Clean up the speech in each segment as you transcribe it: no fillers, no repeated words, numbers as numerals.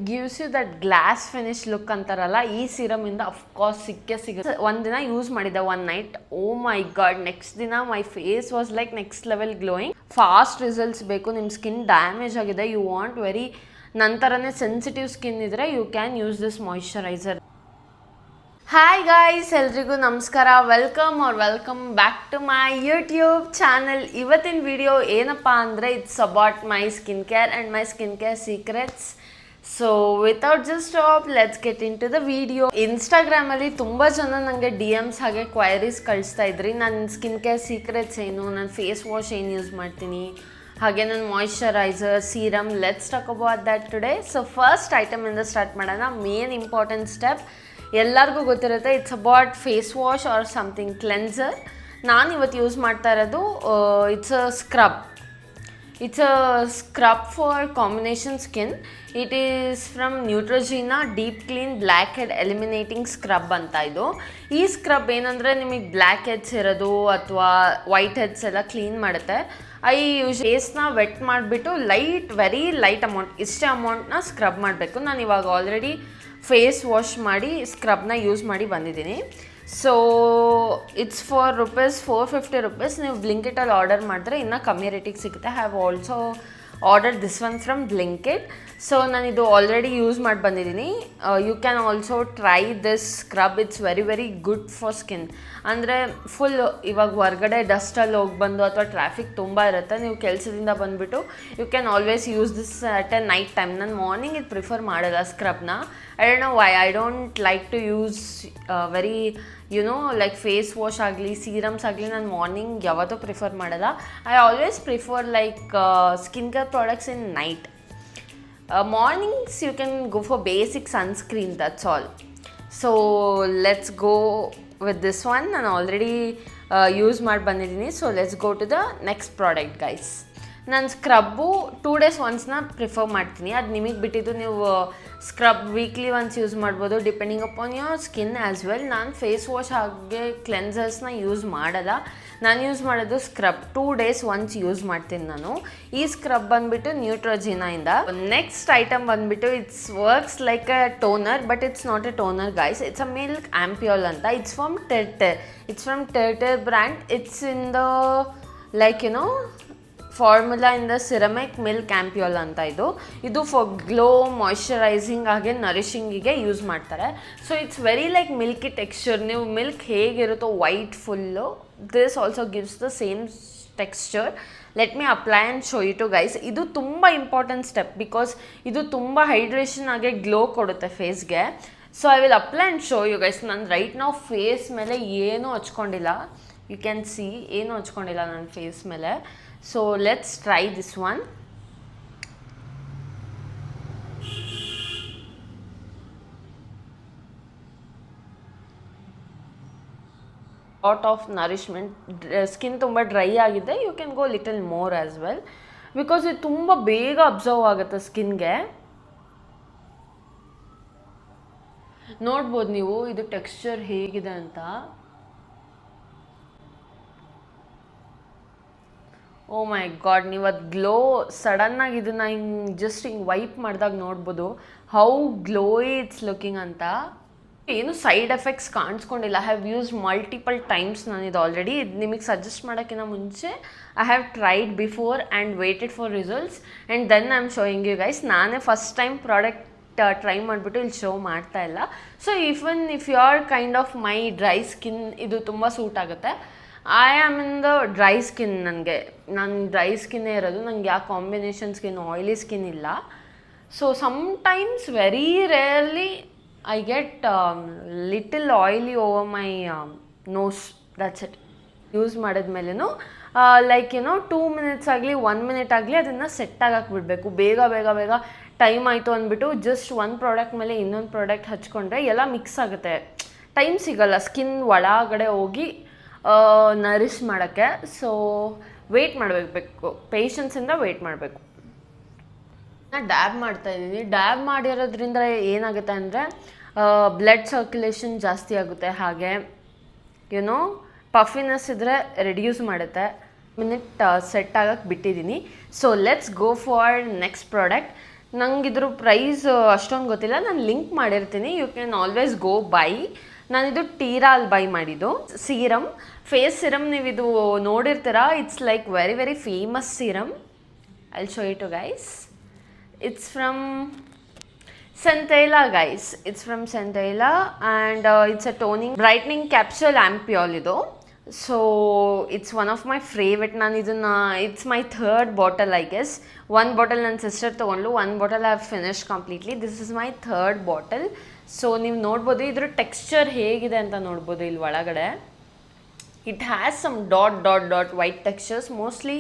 Gives you that glass finish look ಅಂತಾರಲ್ಲ, ಈ serum ಇಂದ ಅಫ್ಕೋರ್ಸ್ ಸಿಗುತ್ತೆ. ಒಂದಿನ ಯೂಸ್ ಮಾಡಿದ್ದೆ, one night. Oh my god, next ದಿನ my face was like next level glowing. Fast results ಬೇಕು, ನಿಮ್ಮ ಸ್ಕಿನ್ ಡ್ಯಾಮೇಜ್ ಆಗಿದೆ, ಯು ವಾಂಟ್ ವೆರಿ ನಂತರನೇ ಸೆನ್ಸಿಟಿವ್ ಸ್ಕಿನ್ ಇದ್ರೆ you can use this moisturiser. Hi guys, ಎಲ್ರಿಗೂ ನಮಸ್ಕಾರ. Welcome back to my YouTube channel. ಇವತ್ತಿನ video ಏನಪ್ಪ ಅಂದರೆ it's about my skin care and my skin care secrets. So without just stop, let's get into the video. ಇನ್ಸ್ಟಾಗ್ರಾಮಲ್ಲಿ ತುಂಬ ಜನ ನನಗೆ DMs ಹಾಗೆ ಕ್ವೈರೀಸ್ ಕಳಿಸ್ತಾ ಇದ್ರಿ, ನನ್ನ ಸ್ಕಿನ್ ಕೇರ್ ಸೀಕ್ರೆಟ್ಸ್ ಏನು, ನಾನು ಫೇಸ್ ವಾಶ್ ಏನು ಯೂಸ್ ಮಾಡ್ತೀನಿ, ಹಾಗೆ ನನ್ನ moisturiser, serum. Let's talk about that today. So first ಐಟಮಿಂದ ಸ್ಟಾರ್ಟ್ ಮಾಡೋಣ. ಮೇನ್ ಇಂಪಾರ್ಟೆಂಟ್ ಸ್ಟೆಪ್ ಎಲ್ಲರಿಗೂ ಗೊತ್ತಿರುತ್ತೆ, it's about face wash or something cleanser. ನಾನು ಇವತ್ತು ಯೂಸ್ ಮಾಡ್ತಾ ಇರೋದು it's a scrub for combination skin. It is from Neutrogena deep clean blackhead eliminating scrub ಅಂತ. ಇದು ಈ ಸ್ಕ್ರಬ್ ಏನಂದರೆ ನಿಮಗೆ ಬ್ಲ್ಯಾಕ್ ಹೆಡ್ಸ್ ಇರೋದು ಅಥವಾ ವೈಟ್ ಹೆಡ್ಸ್ ಎಲ್ಲ ಕ್ಲೀನ್ ಮಾಡುತ್ತೆ. ಫೇಸ್ನ ವೆಟ್ ಮಾಡಿಬಿಟ್ಟು ವೆರಿ ಲೈಟ್ ಅಮೌಂಟ್, ಇಷ್ಟೇ ಅಮೌಂಟ್ನ ಸ್ಕ್ರಬ್ ಮಾಡಬೇಕು. ನಾನು ಇವಾಗ ಆಲ್ರೆಡಿ ಫೇಸ್ ವಾಶ್ ಮಾಡಿ ಸ್ಕ್ರಬ್ನ ಯೂಸ್ ಮಾಡಿ ಬಂದಿದ್ದೀನಿ. So it's for ₹450. ನೀವು ಬ್ಲಿಂಕಿಟಲ್ಲಿ ಆರ್ಡರ್ ಮಾಡಿದ್ರೆ ಇನ್ನೂ ಕಮ್ಮಿ ರೇಟಿಗೆ ಸಿಗುತ್ತೆ. Have also order this one from Blinkit. So ನಾನಿದು ಆಲ್ರೆಡಿ ಯೂಸ್ ಮಾಡಿ ಬಂದಿದ್ದೀನಿ. You can also try this scrub. It's very good for skin. ಅಂದರೆ ಫುಲ್ ಇವಾಗ ಹೊರ್ಗಡೆ ಡಸ್ಟಲ್ಲಿ ಹೋಗಿ ಬಂದು ಅಥವಾ ಟ್ರಾಫಿಕ್ ತುಂಬ ಇರುತ್ತೆ, ನೀವು ಕೆಲಸದಿಂದ ಬಂದುಬಿಟ್ಟು you can always use this at a night time. ನಾನು ಮಾರ್ನಿಂಗ್ ಇದು ಪ್ರಿಫರ್ ಮಾಡೋಲ್ಲ ಸ್ಕ್ರಬ್ನ. I don't know why. I don't like to use very like face wash ಆಗಲಿ ಸೀರಮ್ಸ್ ಆಗಲಿ ನಾನು ಮಾರ್ನಿಂಗ್ ಯಾವತ್ತೂ ಪ್ರಿಫರ್ ಮಾಡೋಲ್ಲ. I always prefer like skin care products in night. Mornings you can go for basic sunscreen, that's all. So let's go with this one. ನಾನು already use ಮಾಡಿ ಬಂದಿದ್ದೀನಿ. So let's go to the next product guys. ನಾನು scrub 2 days ಒನ್ಸ್ನ prefer ಮಾಡ್ತೀನಿ. ಅದು ನಿಮಗೆ ಬಿಟ್ಟಿದ್ದು, ನೀವು ಸ್ಕ್ರಬ್ ವೀಕ್ಲಿ ಒನ್ಸ್ ಯೂಸ್ ಮಾಡ್ಬೋದು depending upon your skin as well. ನಾನು ಫೇಸ್ ವಾಶ್ ಹಾಗೆ ಕ್ಲೆನ್ಸರ್ಸ್ನ ಯೂಸ್ ಮಾಡಲ್ಲ. ನಾನು ಯೂಸ್ ಮಾಡೋದು ಸ್ಕ್ರಬ್ 2 days ಒನ್ಸ್ ಯೂಸ್ ಮಾಡ್ತೀನಿ ನಾನು. ಈ ಸ್ಕ್ರಬ್ ಬಂದುಬಿಟ್ಟು ನ್ಯೂಟ್ರೋಜಿನಾಯಿಂದ. ನೆಕ್ಸ್ಟ್ ಐಟಮ್ ಬಂದುಬಿಟ್ಟು it's works like a toner, but it's not a toner guys. It's a milk ampoule ಅಂತ. It's from Tirtir brand. It's in the like formula in the ceramic milk ampoule ಅಂತ. ಇದು for glow, moisturizing ಹಾಗೆ ನರಿಶಿಂಗಿಗೆ use ಮಾಡ್ತಾರೆ. So it's very like milky texture. ನೀವು milk ಹೇಗಿರುತ್ತೋ white full, this also gives the same texture. Let me apply and show you to guys. ಇದು ತುಂಬ important step because ಇದು ತುಂಬ ಹೈಡ್ರೇಷನ್ ಹಾಗೆ ಗ್ಲೋ ಕೊಡುತ್ತೆ ಫೇಸ್ಗೆ. So I will apply and show you guys. ನಾನು ರೈಟ್ ನಾವು ಫೇಸ್ ಮೇಲೆ ಏನೂ ಹಚ್ಕೊಂಡಿಲ್ಲ. ಯು ಕ್ಯಾನ್ ಸಿ ಏನೂ ಹಚ್ಕೊಂಡಿಲ್ಲ ನನ್ನ ಫೇಸ್ ಮೇಲೆ. So let's try this one. Lot of nourishment. Skin ತುಂಬ ಡ್ರೈ ಆಗಿದೆ, you can go little more as well because ಇದು ತುಂಬ ಬೇಗ ಅಬ್ಸರ್ವ್ ಆಗುತ್ತೆ ಸ್ಕಿನ್ಗೆ. ನೋಡ್ಬೋದು ನೀವು ಇದು ಟೆಕ್ಸ್ಚರ್ ಹೇಗಿದೆ ಅಂತ. ಓ ಮೈ ಗಾಡ್, ನೀವು ಅದು ಗ್ಲೋ ಸಡನ್ನಾಗಿ ಇದನ್ನು ಹಿಂಗೆ ವೈಪ್ ಮಾಡಿದಾಗ ನೋಡ್ಬೋದು ಹೌ ಗ್ಲೋಯಿ ಇಟ್ಸ್ ಲುಕಿಂಗ್ ಅಂತ. ಏನು ಸೈಡ್ ಎಫೆಕ್ಟ್ಸ್ ಕಾಣಿಸ್ಕೊಂಡಿಲ್ಲ. I have use multiple times ನಾನು ಇದು ಆಲ್ರೆಡಿ. ಇದು ನಿಮಗೆ ಸಜೆಸ್ಟ್ ಮಾಡೋಕ್ಕಿಂತ ಮುಂಚೆ I have tried before and waited for results and then I am showing you guys. ನಾನೇ ಫಸ್ಟ್ ಟೈಮ್ ಪ್ರಾಡಕ್ಟ್ ಟ್ರೈ ಮಾಡಿಬಿಟ್ಟು ಇಲ್ಲಿ ಶೋ ಮಾಡ್ತಾ ಇಲ್ಲ. So if you are kind of my dry skin ಇದು ತುಂಬ ಸೂಟ್ ಆಗುತ್ತೆ. I am in the dry skin. ನಾನು dry ಸ್ಕಿನ್ನೇ ಇರೋದು. ನನಗೆ ಯಾವ ಕಾಂಬಿನೇಷನ್ ಸ್ಕಿನ್, ಆಯಿಲಿ ಸ್ಕಿನ್ ಇಲ್ಲ. So sometimes very rarely I get little oily over my nose, that's it. Use ಮಾಡಿದ್ಮೇಲೂ ಲೈಕ್ 2 minutes ಆಗಲಿ 1 minute ಆಗಲಿ ಅದನ್ನು ಸೆಟ್ ಆಗಕ್ಕೆ ಬಿಡಬೇಕು. ಬೇಗ ಟೈಮ್ ಆಯಿತು ಅಂದ್ಬಿಟ್ಟು ಜಸ್ಟ್ ಒಂದು ಪ್ರಾಡಕ್ಟ್ ಮೇಲೆ ಇನ್ನೊಂದು ಪ್ರಾಡಕ್ಟ್ ಹಚ್ಕೊಂಡ್ರೆ ಎಲ್ಲ ಮಿಕ್ಸ್ ಆಗುತ್ತೆ, ಟೈಮ್ ಸಿಗೋಲ್ಲ ಸ್ಕಿನ್ ಒಳಗಡೆ ಹೋಗಿ ನರಿಶ್ ಮಾಡೋಕ್ಕೆ. ಸೊ ವೆಯ್ಟ್ ಮಾಡಬೇಕು, ಪೇಷನ್ಸಿಂದ ವೆಯ್ಟ್ ಮಾಡಬೇಕು. ನಾನು ಡ್ಯಾಬ್ ಮಾಡ್ತಾಯಿದ್ದೀನಿ. ಡ್ಯಾಬ್ ಮಾಡಿರೋದ್ರಿಂದ ಏನಾಗುತ್ತೆ ಅಂದರೆ ಬ್ಲಡ್ ಸರ್ಕ್ಯುಲೇಷನ್ ಜಾಸ್ತಿ ಆಗುತ್ತೆ, ಹಾಗೆ ಪಫಿನೆಸ್ ಇದ್ದರೆ ರೆಡ್ಯೂಸ್ ಮಾಡುತ್ತೆ. ಮಿನಿಟ್ ಸೆಟ್ ಆಗಕ್ಕೆ ಬಿಟ್ಟಿದ್ದೀನಿ. So let's go for next product. ನಂಗೆ ಇದ್ರ ಪ್ರೈಸ್ ಅಷ್ಟೊಂದು ಗೊತ್ತಿಲ್ಲ, ನಾನು ಲಿಂಕ್ ಮಾಡಿರ್ತೀನಿ, you can always go buy. ನಾನಿದು ಟೀರಾಲ್ ಬೈ ಮಾಡಿದ್ದು ಸೀರಮ್, ಫೇಸ್ ಸಿರಮ್. ನೀವು ಇದು ನೋಡಿರ್ತೀರಾ, it's like very very famous serum. I will show it to guys. It's from Centella guys, it's from Centella and it's a toning brightening capsule ampoule idu. So it's one of my favorite. Nan idunna, it's my third bottle I guess. One bottle ನನ್ನ sister ತಗೊಂಡ್ಲು, one bottle I have finished completely. This is my third bottle. So ನೀವು ನೋಡ್ಬೋದು ಇದ್ರ texture ಹೇಗಿದೆ ಅಂತ ನೋಡ್ಬೋದು ಇಲ್ಲಿ ಒಳಗಡೆ. It has some dot white textures. Mostly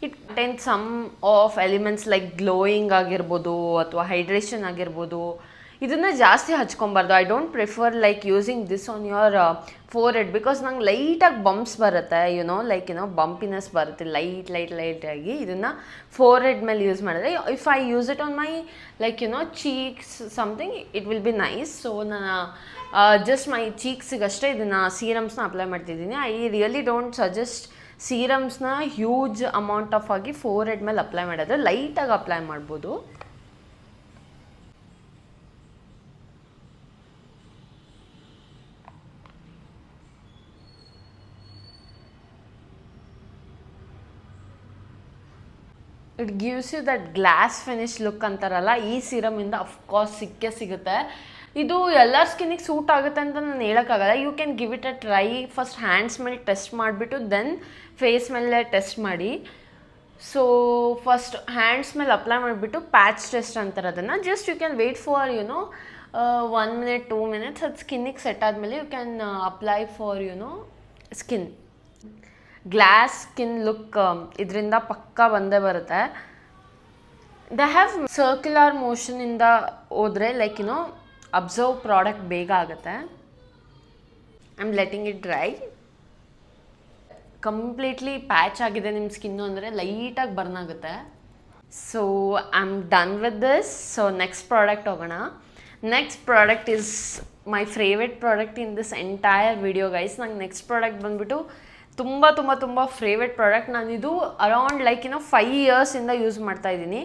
it contains some of elements like glowing ಆಗಿರ್ಬೋದು ಅಥವಾ ಹೈಡ್ರೇಷನ್ ಆಗಿರ್ಬೋದು. ಇದನ್ನು ಜಾಸ್ತಿ ಹಚ್ಕೊಬಾರ್ದು. I don't prefer like using this on your forehead because ನಂಗೆ ಲೈಟಾಗಿ ಬಂಪ್ಸ್ ಬರುತ್ತೆ, ಲೈಕ್ ಬಂಪಿನೆಸ್ ಬರುತ್ತೆ ಲೈಟಾಗಿ. ಇದನ್ನು ಫೋರ್ ಹೆಡ್ ಮೇಲೆ ಯೂಸ್ ಮಾಡಿದ್ರೆ, if I use it on my like cheeks something it will be nice. So ನಾನು just my ಚೀಕ್ಸಿಗಷ್ಟೇ ಇದನ್ನು ಸೀರಮ್ಸ್ನ ಅಪ್ಲೈ ಮಾಡ್ತಿದ್ದೀನಿ. ಐ ರಿಯಲಿ ಡೋಂಟ್ ಸಜೆಸ್ಟ್ ಸೀರಮ್ಸ್ನ ಹ್ಯೂಜ್ ಅಮೌಂಟ್ ಆಫ್ ಆಗಿ ಫೋರ್ ಹೆಡ್ ಮೇಲೆ ಅಪ್ಲೈ ಮಾಡೋದು, ಲೈಟಾಗಿ ಅಪ್ಲೈ ಮಾಡ್ಬೋದು. It gives you that glass finish look ಅಂತಾರಲ್ಲ, ಈ ಸೀರಮಿಂದ ಅಫ್ಕೋರ್ಸ್ ಸಿಗುತ್ತೆ. ಇದು ಎಲ್ಲ ಸ್ಕಿನ್ನಿಗೆ ಸೂಟ್ ಆಗುತ್ತೆ ಅಂತ ನಾನು ಹೇಳೋಕ್ಕಾಗಲ್ಲ. You can give it a try. First hands ಮೇಲೆ ಟೆಸ್ಟ್ ಮಾಡಿಬಿಟ್ಟು ದೆನ್ ಫೇಸ್ ಮೇಲೆ ಟೆಸ್ಟ್ ಮಾಡಿ. ಸೊ ಫಸ್ಟ್ ಹ್ಯಾಂಡ್ಸ್ ಮೇಲೆ ಅಪ್ಲೈ ಮಾಡಿಬಿಟ್ಟು ಪ್ಯಾಚ್ ಟೆಸ್ಟ್ ಅಂತಾರೆ ಅದನ್ನು. Just you can wait for 1 minute 2 minutes. ಅದು ಸ್ಕಿನ್ನಿಗೆ ಸೆಟ್ ಆದಮೇಲೆ you can apply for skin. Glass skin look ಇದರಿಂದ ಪಕ್ಕಾ ಬಂದೇ ಬರುತ್ತೆ. ದೇ ಹ್ಯಾವ್ ಸರ್ಕ್ಯುಲರ್ ಮೋಷನಿಂದ ಹೋದರೆ ಲೈಕ್ ಅಬ್ಸರ್ವ್ ಪ್ರಾಡಕ್ಟ್ ಬೇಗ ಆಗುತ್ತೆ. I am letting it dry. Completely patch ಆಗಿದೆ ನಿಮ್ಮ ಸ್ಕಿನ್ನು ಅಂದರೆ ಲೈಟಾಗಿ ಬರ್ನ್ ಆಗುತ್ತೆ. So I am done with this. So next product ಹೋಗೋಣ. Next product is my favourite product in this entire video guys. ನಂಗೆ next product ಬಂದುಬಿಟ್ಟು ತುಂಬ favourite product. ನಾನಿದು ಅರೌಂಡ್ ಲೈಕ್ 5 yearsಯಿಂದ ಯೂಸ್ ಮಾಡ್ತಾಯಿದ್ದೀನಿ.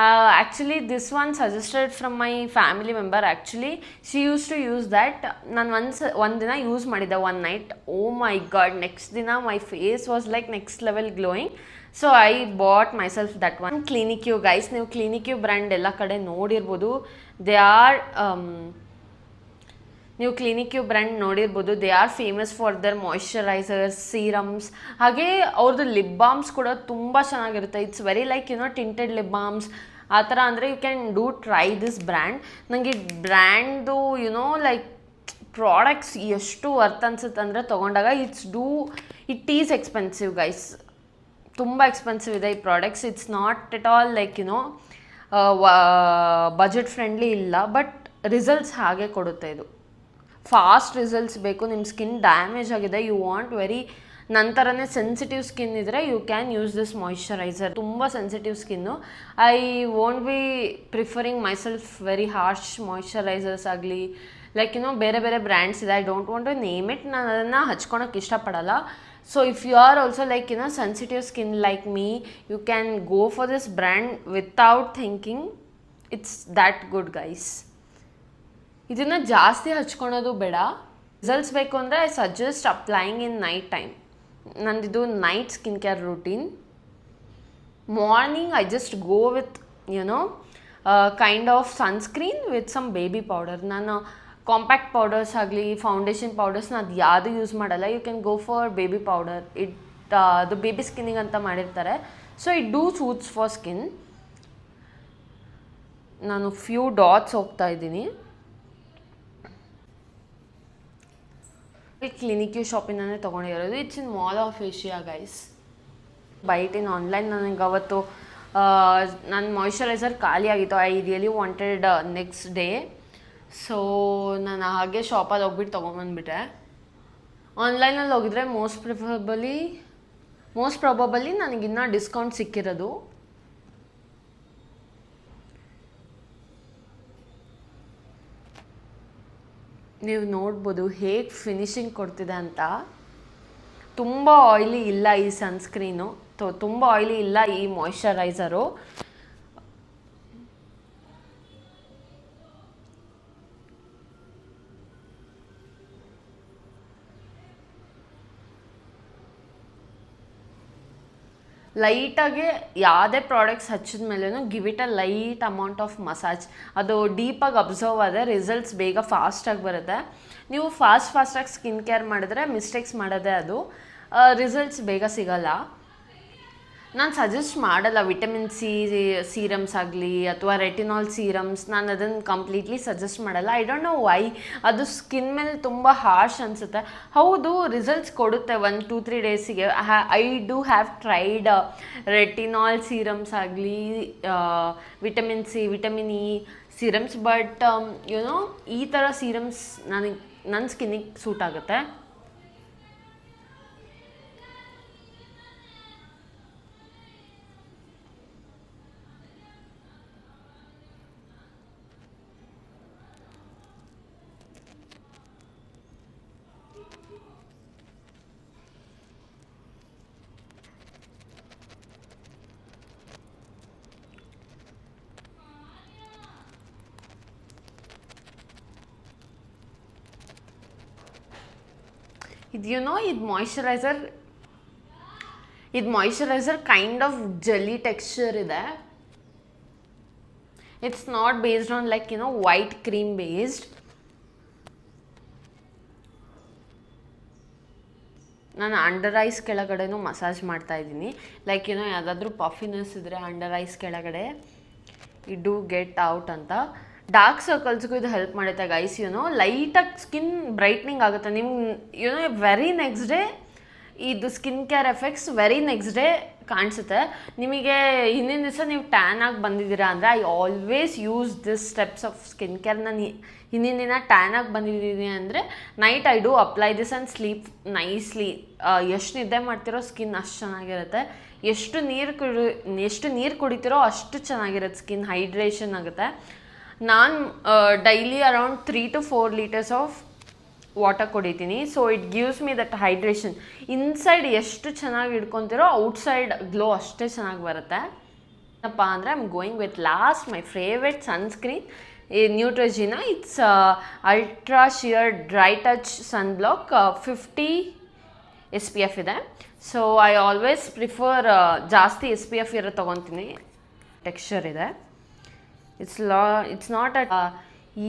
Actually this one suggested from my family member. Actually she use to use that. ನಾನು ಒಂದು ದಿನ use ಮಾಡಿದ್ದೆ, one night. Oh my god, next ದಿನ my face was like next level glowing. So I bought myself that one. Clinique guys, ನೀವು Clinique brand ಎಲ್ಲ ಕಡೆ ನೋಡಿರ್ಬೋದು. They are ನೀವು ಕ್ಲಿನಿಕ್ಯೂ ಬ್ರ್ಯಾಂಡ್ ನೋಡಿರ್ಬೋದು. They are famous for their moisturizers, serums, ಹಾಗೆ ಅವ್ರದ್ದು lip balms ಕೂಡ ತುಂಬ ಚೆನ್ನಾಗಿರುತ್ತೆ. It's very like tinted lip balms ಆ ಥರ. ಅಂದರೆ you can do try this brand. ನನಗೆ ಬ್ರ್ಯಾಂಡ್ದು ಲೈಕ್ ಪ್ರಾಡಕ್ಟ್ಸ್ ಎಷ್ಟು ವರ್ತ್ ಅನ್ಸುತ್ತೆ ಅಂದರೆ ತೊಗೊಂಡಾಗ ಇಟ್ ಈಸ್ ಎಕ್ಸ್ಪೆನ್ಸಿವ್ ಗೈಸ್. ತುಂಬ ಎಕ್ಸ್ಪೆನ್ಸಿವ್ ಇದೆ ಈ products. It's not at all like budget friendly ಇಲ್ಲ, ಬಟ್ ರಿಸಲ್ಟ್ಸ್ ಹಾಗೆ ಕೊಡುತ್ತೆ. ಇದು ಫಾಸ್ಟ್ ರಿಸಲ್ಟ್ಸ್ ಬೇಕು. ನಿಮ್ಮ ಸ್ಕಿನ್ ಡ್ಯಾಮೇಜ್ ಆಗಿದೆ, ಯು ವಾಂಟ್ ವೆರಿ ನಂತರನೇ ಸೆನ್ಸಿಟಿವ್ ಸ್ಕಿನ್ ಇದ್ದರೆ you can use this moisturizer. ತುಂಬ sensitive skin. I won't be preferring myself very harsh moisturizers ಆಗಲಿ ಲೈಕ್ ಬೇರೆ ಬ್ರ್ಯಾಂಡ್ಸ್ ಇದೆ. I don't want to name it. ನಾನು ಅದನ್ನು ಹಚ್ಕೊಳಕ್ಕೆ ಇಷ್ಟಪಡಲ್ಲ. So if you are also like sensitive skin like me, you can go for this brand without thinking. It's that good guys. ಇದನ್ನು ಜಾಸ್ತಿ ಹಚ್ಕೊಳೋದು ಬೇಡ. ರಿಸಲ್ಟ್ಸ್ ಬೇಕು ಅಂದರೆ I suggest applying in night time. ನಂದಿದು night skin care routine. Morning I just go with kind of sunscreen with some baby powder. ನಾನು compact powders ಆಗಲಿ foundation ಪೌಡರ್ಸ್ನ ಅದು ಯಾವುದು ಯೂಸ್ ಮಾಡಲ್ಲ. You can go for baby powder. ಅದು baby ಸ್ಕಿನ್ನಿಗೆ ಅಂತ ಮಾಡಿರ್ತಾರೆ. So it do suits for skin. ನಾನು ಫ್ಯೂ ಡಾಟ್ಸ್ ಹೋಗ್ತಾ ಇದ್ದೀನಿ. ಕ್ಲಿನಿಕ್ಯೂ ಶಾಪಿಂದನೇ ತೊಗೊಂಡಿರೋದು. It's in Mall of Asia guys. Buy it in online. ನನಗೆ ಅವತ್ತು ನನ್ನ ಮಾಯ್ಶ್ಚರೈಸರ್ ಖಾಲಿ ಆಗಿತ್ತು. I really wanted next day. So ನಾನು ಹಾಗೆ ಶಾಪಲ್ಲಿ ಹೋಗ್ಬಿಟ್ಟು ತೊಗೊಂಬಂದ್ಬಿಟ್ಟೆ. ಆನ್ಲೈನಲ್ಲಿ ಹೋಗಿದ್ರೆ ಮೋಸ್ಟ್ ಪ್ರಾಬಬಲಿ ನನಗಿನ್ನೂ ಡಿಸ್ಕೌಂಟ್ ಸಿಕ್ಕಿರೋದು. ನೀವು ನೋಡ್ಬೋದು ಹೇಗೆ ಫಿನಿಶಿಂಗ್ ಕೊಡ್ತಿದೆ ಅಂತ. ತುಂಬ ಆಯ್ಲಿ ಇಲ್ಲ ಈ ಸನ್ಸ್ಕ್ರೀನು, ತುಂಬ ಆಯ್ಲಿ ಇಲ್ಲ ಈ ಮಾಯ್ಶ್ಚರೈಸರು. ಲೈಟಾಗಿ ಯಾವುದೇ ಪ್ರಾಡಕ್ಟ್ಸ್ ಹಚ್ಚಿದ ಮೇಲೂ give it a light amount of massage. ಅದು ಡೀಪಾಗಿ ಅಬ್ಸರ್ವ್ ಆದರೆ ರಿಸಲ್ಟ್ಸ್ ಬೇಗ ಫಾಸ್ಟಾಗಿ ಬರುತ್ತೆ. ನೀವು ಫಾಸ್ಟಾಗಿ ಸ್ಕಿನ್ ಕೇರ್ ಮಾಡಿದ್ರೆ ಮಿಸ್ಟೇಕ್ಸ್ ಮಾಡೋದೇ ಅದು, ರಿಸಲ್ಟ್ಸ್ ಬೇಗ ಸಿಗಲ್ಲ. ನಾನು ಸಜೆಸ್ಟ್ ಮಾಡಲ್ಲ ವಿಟಮಿನ್ ಸಿ ಸೀರಮ್ಸ್ ಆಗಲಿ ಅಥವಾ ರೆಟಿನಾಲ್ ಸೀರಮ್ಸ್, ನಾನು ಅದನ್ನು ಕಂಪ್ಲೀಟ್ಲಿ ಸಜೆಸ್ಟ್ ಮಾಡಲ್ಲ. ಐ ಡೋಂಟ್ ನೋ ವೈ, ಅದು ಸ್ಕಿನ್ ಮೇಲೆ ತುಂಬ ಹಾರ್ಶ್ ಅನಿಸುತ್ತೆ. ಹೌದು, ರಿಸಲ್ಟ್ಸ್ ಕೊಡುತ್ತೆ 1-2-3 ಡೇಸಿಗೆ. I do have tried retinol serums ಆಗಲಿ, vitamin C, vitamin E serums, but you know ಈ ಥರ ಸೀರಮ್ಸ್ ನನ್ನ ಸ್ಕಿನ್ನಿಗೆ ಸೂಟ್ ಆಗುತ್ತೆ. ಇದು moisturizer kind of jelly texture ಇದೆ. It's not based on like white cream based. ನಾನು ಅಂಡರ್ ಐಸ್ ಕೆಳಗಡೆನೂ ಮಸಾಜ್ ಮಾಡ್ತಾ ಇದ್ದೀನಿ. ಲೈಕ್ ಯಾವುದಾದ್ರೂ ಪಫಿನೆಸ್ ಇದ್ದರೆ ಅಂಡರ್ ಐಸ್ ಕೆಳಗಡೆ ಇಟ್ ಡೂ ಗೆಟ್ ಔಟ್ ಅಂತ. ಡಾರ್ಕ್ ಸರ್ಕಲ್ಸ್ಗೂ ಇದು ಹೆಲ್ಪ್ ಮಾಡುತ್ತೆ ಗೈಸ್. ಲೈಟಾಗಿ ಸ್ಕಿನ್ ಬ್ರೈಟ್ನಿಂಗ್ ಆಗುತ್ತೆ ನಿಮ್ಗೆ. ವೆರಿ ನೆಕ್ಸ್ಟ್ ಡೇ ಇದು skin care effects very next day ಕಾಣಿಸುತ್ತೆ ನಿಮಗೆ. ಹಿಂದಿನ ದಿವಸ ನೀವು ಟ್ಯಾನ್ ಆಗಿ ಬಂದಿದ್ದೀರಾ ಅಂದರೆ I always use this steps of skin care. ನಾನು ಹಿಂದಿನ ದಿನ ಟ್ಯಾನ್ ಆಗಿ ಬಂದಿದ್ದೀನಿ ಅಂದರೆ night I do apply this and sleep nicely. ಎಷ್ಟು ನಿದ್ದೆ ಮಾಡ್ತಿರೋ ಸ್ಕಿನ್ ಅಷ್ಟು ಚೆನ್ನಾಗಿರುತ್ತೆ. ಎಷ್ಟು ನೀರು ಕುಡಿತಿರೋ ಅಷ್ಟು ಚೆನ್ನಾಗಿರುತ್ತೆ, ಸ್ಕಿನ್ ಹೈಡ್ರೇಷನ್ ಆಗುತ್ತೆ. ನಾನು daily around 3 to 4 liters of water ಕುಡಿತೀನಿ. So it gives me that hydration. Inside ಎಷ್ಟು ಚೆನ್ನಾಗಿ ಇಟ್ಕೊತಿರೋ ಔಟ್ಸೈಡ್ ಗ್ಲೋ ಅಷ್ಟೇ ಚೆನ್ನಾಗಿ ಬರುತ್ತೆ. ಏನಪ್ಪ ಅಂದರೆ I am going with last my favourite sunscreen Neutrogena. It's ultra sheer dry touch sun block 50 SPF ಇದೆ. So I always prefer ಜಾಸ್ತಿ SPF ಇರೋ ತೊಗೊತೀನಿ. ಟೆಕ್ಸ್ಚರ್ ಇದೆ. ಇಟ್ಸ್ ನಾಟ್ ಅಟ್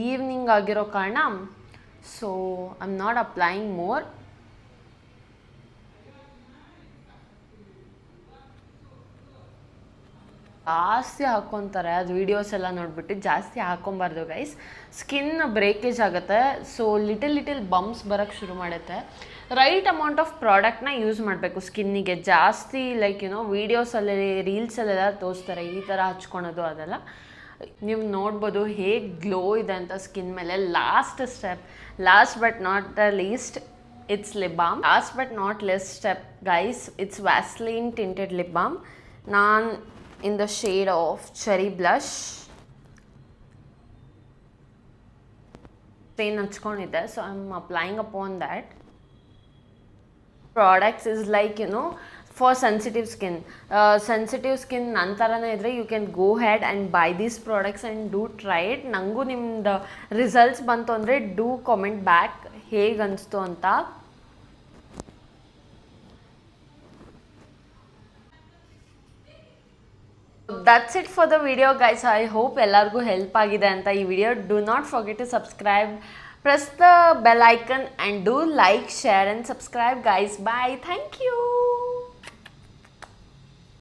ಈವ್ನಿಂಗ್ ಆಗಿರೋ ಕಾರಣ so I am not applying more. ಜಾಸ್ತಿ ಹಾಕ್ಕೊತಾರೆ, ಅದು ವೀಡಿಯೋಸ್ ಎಲ್ಲ ನೋಡಿಬಿಟ್ಟು ಜಾಸ್ತಿ ಹಾಕ್ಕೊಬಾರ್ದು ಗೈಸ್. ಸ್ಕಿನ್ ಬ್ರೇಕೇಜ್ ಆಗುತ್ತೆ. ಸೊ ಲಿಟಲ್ ಬಂಪ್ಸ್ ಬರೋಕ್ಕೆ ಶುರು ಮಾಡುತ್ತೆ. ರೈಟ್ ಅಮೌಂಟ್ ಆಫ್ ಪ್ರಾಡಕ್ಟ್ನ ಯೂಸ್ ಮಾಡಬೇಕು ಸ್ಕಿನ್ನಿಗೆ. ಜಾಸ್ತಿ ಲೈಕ್ ವೀಡಿಯೋಸಲ್ಲಿ ರೀಲ್ಸಲ್ಲೆಲ್ಲ ತೋರಿಸ್ತಾರೆ ಈ ಥರ ಹಚ್ಕೊಳೋದು, ಅದೆಲ್ಲ ನೀವು ನೋಡ್ಬೋದು ಹೇಗೆ ಗ್ಲೋ ಇದೆ ಅಂತ ಸ್ಕಿನ್ ಮೇಲೆ. Last but not the least, it's lip balm. Last but not less step guys, it's Vaseline tinted lip balm. ನಾನು in the shade of cherry blush pain hachkonide, so I'm applying upon that. Products is like for sensitive skin nantarane idre you can go ahead and buy these products and do try it. Nangu nimda results bantu andre do comment back hege anstu anta. That's it for the video guys. I hope ellargu help agide anta ee video. Do not forget to subscribe, press the bell icon and do like, share and subscribe guys. Bye, thank you.